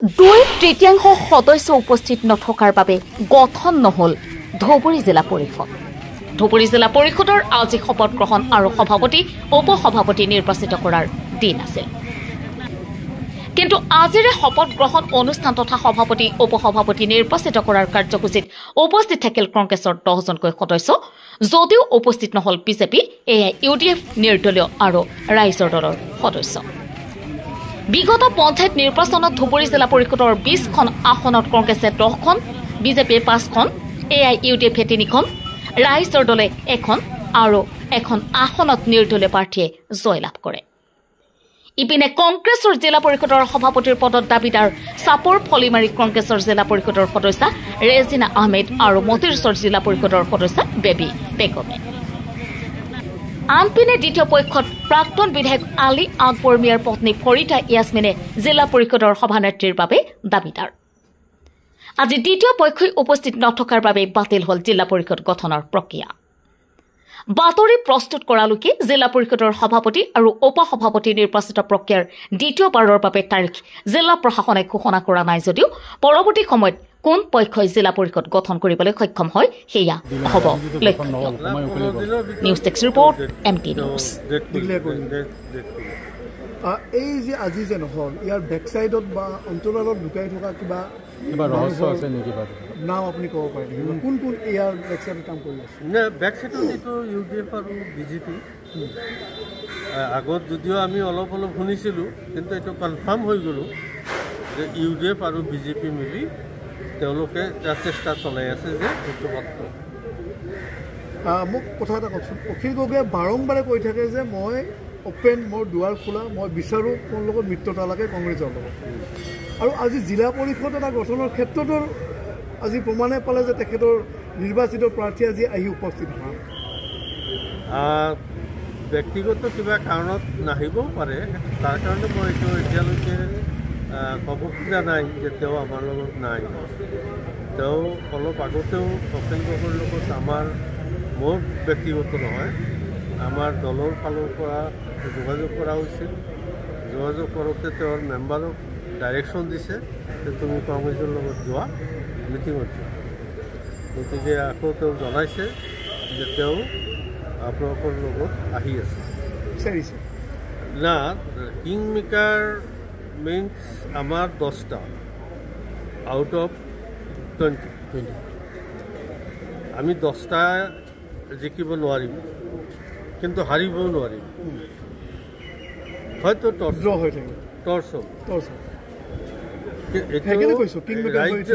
2/3 সদস্য উপস্থিত নথকাৰ বাবে গঠন নহল ধুবুৰী জিলা পৰিষদ। ধুবুৰী জিলা পৰিষদৰ আজি শপত গ্ৰহণ আৰু সভাপতি উপসভাপতি নিৰ্বাচিত কৰাৰ দিন আছিল। কিন্তু আজিৰে শপত গ্ৰহণ অনুষ্ঠান তথা সভাপতি উপসভাপতি নিৰ্বাচিত কৰাৰ কাৰ্যসূচীত উপস্থিত থাকিল কংগ্ৰেছৰ 10জনকৈ সদস্য, যদিও উপস্থিত নহল বিজেপি, AIUDF নিৰ্দলীয় আৰু ৰাইজৰ দলৰ সদস্য। বিগত পঞ্চায়ত নিৰ্বাচনত ধুবুৰী জিলা পৰিষদৰ 20খন আসনত কংগ্ৰেছে 10খন, বিজেপিয়ে 5খন, AIUDF 3খন, ৰাইজৰ দলে 1খন আৰু 1খন আসনত নিৰ্দলীয় প্ৰাৰ্থীয়ে জয়লাভ কৰে। ইপিনে কংগ্ৰেছৰ জিলা পৰিষদৰ সভাপতিৰ পদত দাবীদাৰ চাপৰ ফলিমাৰী কংগ্ৰেছৰ জিলা পৰিষদৰ সদস্যা ৰেজিনা আহমেদ আৰু মতিৰচৰ জিলা পৰিষদৰ সদস্যা বেবী বেগমে। আনপিনে দ্বিতীয় পক্ষত প্ৰাক্তন বিধায়ক আলী আকবৰ মিয়াৰ পত্নী ফৰিদা ইয়াছমিনে জিলা পৰিষদৰ সভানেত্ৰীৰ বাবে দাবীদাৰ। আজি দ্বিতীয় পক্ষই উপস্থিত নথকাৰ বাবে বাতিল হল জিলা পৰিষদ গঠনৰ প্ৰক্ৰিয়া। বাতৰি প্ৰস্তুত কৰালৈকে জিলা পৰিষদৰ সভাপতি আৰু উপসভাপতি নিৰ্বাচিত প্ৰক্ৰিয়াৰ দ্বিতীয়বাৰৰ বাবে তাৰিখ জিলা প্ৰশাসনে ঘোষণা কৰা নাই যদিও পৰৱৰ্তী সময়ত কোন পক্ষই জিলা পৰিষদ গঠন কৰিবলৈ সক্ষম হয় সেয়া হ'ব লক্ষ্য। News desk report, MT news. এই যে আজি যে নহল ইয়াৰ বেকসাইডত বা অন্তৰালত লুকাই থকা কিবা ৰহস্য আছে নেকি? নাম আপুনি ক'ব পাৰে নেকি? কোন কোন ইয়াৰ বেকসাইডত কাম কৰি আছে? বেকসাইডত এইটো UDF আৰু বিজেপি। আগত যদিও আমি অলপ শুনিছিলোঁ, কিন্তু এইটো কনফাৰ্ম হৈ গ'লোঁ যে UDF আৰু বিজেপি মিলি তেওঁলোকে চেষ্টা চলাই আছে যে এইটো সত্য। মোক কথা এটা কওকচোন, অখিল গগৈয়ে বাৰম্বাৰে কৈ থাকে যে মই অপেন, মোৰ দুৱাৰ খোলা, মই বিচাৰোঁ মোৰ লগত মিত্ৰতা লাগে কংগ্ৰেছৰ লগত। আৰু আজি জিলা পৰিষদ এটা গঠনৰ ক্ষেত্ৰতো আজি প্ৰমাণে পালে যে তেখেতৰ নিৰ্বাচিত প্ৰাৰ্থী আজি আহি উপস্থিত হোৱা ব্যক্তিগত কিবা কাৰণত নাহিবও পাৰে। তাৰ কাৰণে মই এইটো এতিয়ালৈকে ক'ব খোজা নাই যে তেওঁ আমাৰ লগত নাই। তেওঁ অলপ আগতেও অখিল গগৈৰ লগত মোৰ ব্যক্তিগত নহয়, আমাৰ দলৰ ফালৰ পৰা যোগাযোগ কৰা হৈছিল। যোগাযোগ কৰোঁতে তেওঁৰ মেম্বাৰক ডাইৰেকশ্যন দিছে যে তুমি কংগ্ৰেছৰ লগত যোৱা, মিটিঙত যোৱা। গতিকে আকৌ তেওঁ জনাইছে যে তেওঁ আপোনালোকৰ লগত আহি আছে। না, কিং মেকাৰ মিনছ আমাৰ 10টা আউট অফ 20। আমি 10টা জিকিব নোৱাৰিম, কিন্তু হাৰিবও নোৱাৰিম। হয়তো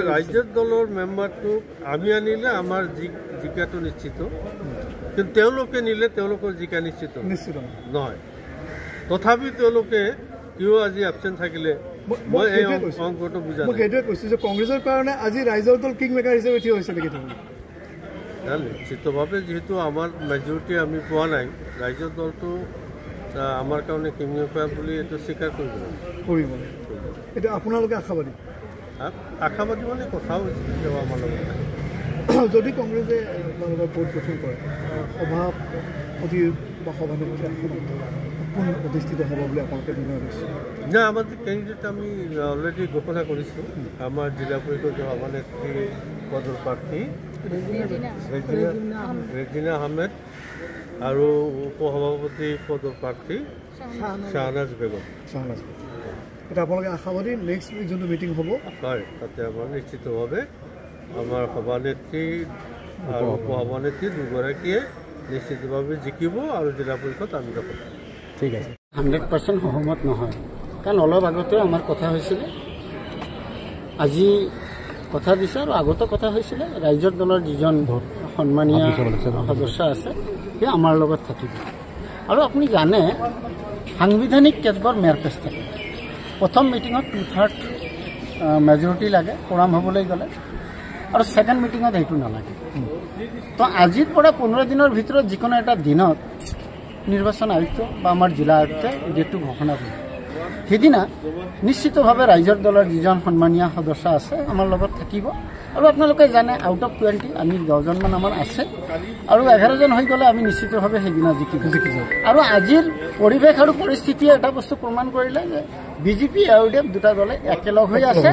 ৰাজ্যৰ দলৰ মেম্বাৰটোক আমি আনিলে আমাৰ জিকাটো নিশ্চিত, কিন্তু তেওঁলোকে নিলে তেওঁলোকৰ জিকা নিশ্চিত নহয়। তথাপি তেওঁলোকে কিয় আজি এবচেণ্ট থাকিলে মই এই অংকটো বুজা নাই। সেইটোৱে কৈছোঁ যে কংগ্ৰেছৰ কাৰণে আজি ৰাইজৰ দল কিং মেকাৰ হিচাপে থিয় হৈছে নেকি? নিশ্চিতভাৱে যিহেতু আমাৰ মেজৰিটি আমি পোৱা নাই, ৰাইজৰ দলটো আমাৰ কাৰণে কিং মেকাৰ বুলি এইটো স্বীকাৰ কৰিব লাগে। এইটো আপোনালোকে আশাবাদী মানে কথাও হৈছে তেওঁ আমাৰ লগত। যদি কংগ্ৰেছে আপোনালোকৰ ভোট গঠন কৰে, সভাপতি বা সভানেত্ৰী কোন অধিষ্ঠিত হ'ব বুলি আপোনালোকে নিৰ্ণয় কৰিছে? নাই, আমাৰ যে কেণ্ডিডেট আমি অলৰেডি ঘোষণা কৰিছোঁ। আমাৰ জিলা পৰিষদৰ সভানেত্ৰী পদৰ প্ৰাৰ্থী ৰেজিনা আহমেদ আৰু উপসভাপতি পদৰ প্ৰাৰ্থী শ্বাহনাজ বেগম। এতিয়া আপোনালোকে আশাবাদী নেক্সট যোনটো মিটিং হ'ব হয় তাতে আমাৰ নিশ্চিতভাৱে আমাৰ সভানেত্ৰী আৰু উপসভানেত্ৰী দুগৰাকীয়ে নিশ্চিতভাৱে জিকিব আৰু জিলা পৰিষদ আমি দখল কৰিম। ঠিক আছে, 100% সহমত নহয়, কাৰণ অলপ আগতেও আমাৰ কথা হৈছিলে, আজি কথা দিছে আৰু আগতো কথা হৈছিলে। ৰাইজৰ দলৰ যিজন সন্মানীয় সদস্য আছে সি আমাৰ লগত থাকিব। আৰু আপুনি জানে সাংবিধানিক কেতবোৰ মেৰপেচ থাকে। প্ৰথম মিটিঙত 2/3 মেজৰিটি লাগে কোৰাম হ'বলৈ গ'লে, আৰু ছেকেণ্ড মিটিঙত সেইটো নালাগে। তো আজিৰ পৰা 15 দিনৰ ভিতৰত যিকোনো এটা দিনত নিৰ্বাচন আয়ুক্ত বা আমাৰ জিলা আয়ুক্তই ডেটটো ঘোষণা কৰিব। সেইদিনা নিশ্চিতভাৱে ৰাইজৰ দলৰ যিজন সন্মানীয় সদস্য আছে আমাৰ লগত থাকিব আৰু আপোনালোকে জানে আউট অফ 20 আমি 10জনমান আমাৰ আছে আৰু 11জন হৈ গ'লে আমি নিশ্চিতভাৱে সেইদিনা জিকি যাম আৰু আজিৰ পৰিৱেশ আৰু পৰিস্থিতিয়ে এটা বস্তু প্ৰমাণ কৰিলে যে বিজেপি ইউডিএফ দুটা দলে একেলগ হৈ আছে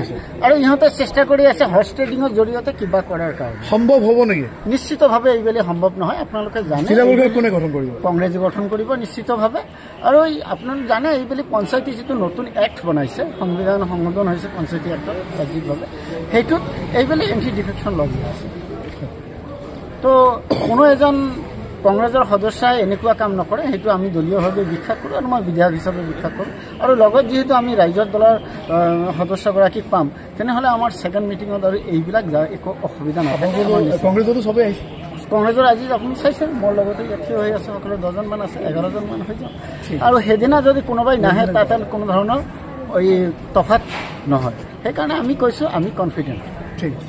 আৰু ইহঁতে চেষ্টা কৰি আছে হৰ্চ ট্ৰেডিঙৰ জৰিয়তে কিবা কৰাৰ কাৰণে সম্ভৱ হ'ব নেকি নিশ্চিতভাৱে এইবেলি সম্ভৱ নহয় আপোনালোকে জানে জিলা পৰিষদ কোনে গঠন কৰিব কংগ্ৰেছে গঠন কৰিব নিশ্চিতভাৱে আৰু আপোনালোকে জানে এইবেলি পঞ্চায়তী যিটো নতুন এক্ট বনাইছে সংবিধান সংশোধন হৈছে পঞ্চায়তী এক্টত ৰাজ্যিকভাৱে সেইটোত এইবেলি এণ্টি ডিফেকশ্যন লগি আছে তো কোনো এজন কংগ্ৰেছৰ সদস্যাই এনেকুৱা কাম নকৰে সেইটো আমি দলীয়ভাৱে ব্যাখ্যা কৰোঁ আৰু মই বিধায়ক হিচাপে ব্যাখ্যা কৰোঁ আৰু লগত যিহেতু আমি ৰাইজৰ দলৰ সদস্যগৰাকীক পাম তেনেহ'লে আমাৰ ছেকেণ্ড মিটিঙত আৰু এইবিলাক একো অসুবিধা নাথাকে কংগ্ৰেছতো চবেই আহিছে কংগ্ৰেছৰ আজি আপুনি চাইছে মোৰ লগতে থিয় হৈ আছে সকলো 10জনমান আছে 11জনমান হৈ যাওঁ আৰু সেইদিনা যদি কোনোবাই নাহে তাতে কোনো ধৰণৰ এই তফাত নহয় সেইকাৰণে আমি কৈছোঁ আমি কনফিডেণ্ট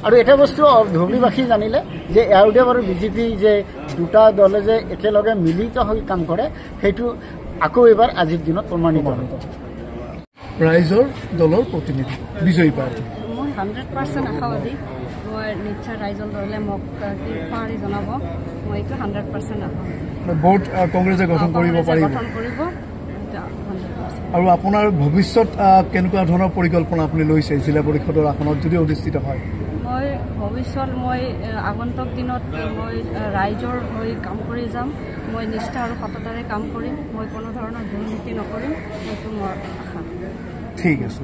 আৰু এটা বস্তু ধুবুৰীবাসী জানিলে যে ইউডিএফ আৰু বিজেপি যে দুটা দলে যে একেলগে মিলিত হৈ কাম কৰে সেইটো আকৌ এবাৰ আজিৰ দিনত প্ৰমাণিত হ'ব ৰাইজৰ দলৰ প্ৰতিনিধি বিজয়ী প্ৰাৰ্থী মই 100% আশাবাদী মই নিশ্চয় ৰাইজৰ দলে মোক পাৰি জনাব মই এইটো 100% আশাবাদী ভোট কংগ্ৰেছে গঠন কৰিব পাৰিব আৰু আপোনাৰ ভৱিষ্যত কেনেকুৱা ধৰণৰ পৰিকল্পনা আপুনি লৈছে জিলা পৰিষদৰ আসনত যদি অধিষ্ঠিত হয় মই ভৱিষ্যত মই আগন্তুক দিনত মই ৰাইজৰ হৈ কাম কৰি যাম মই নিষ্ঠা আৰু সততাৰে কাম কৰিম মই কোনো ধৰণৰ দুৰ্নীতি নকৰিম এইটো মোৰ আশা ঠিক আছে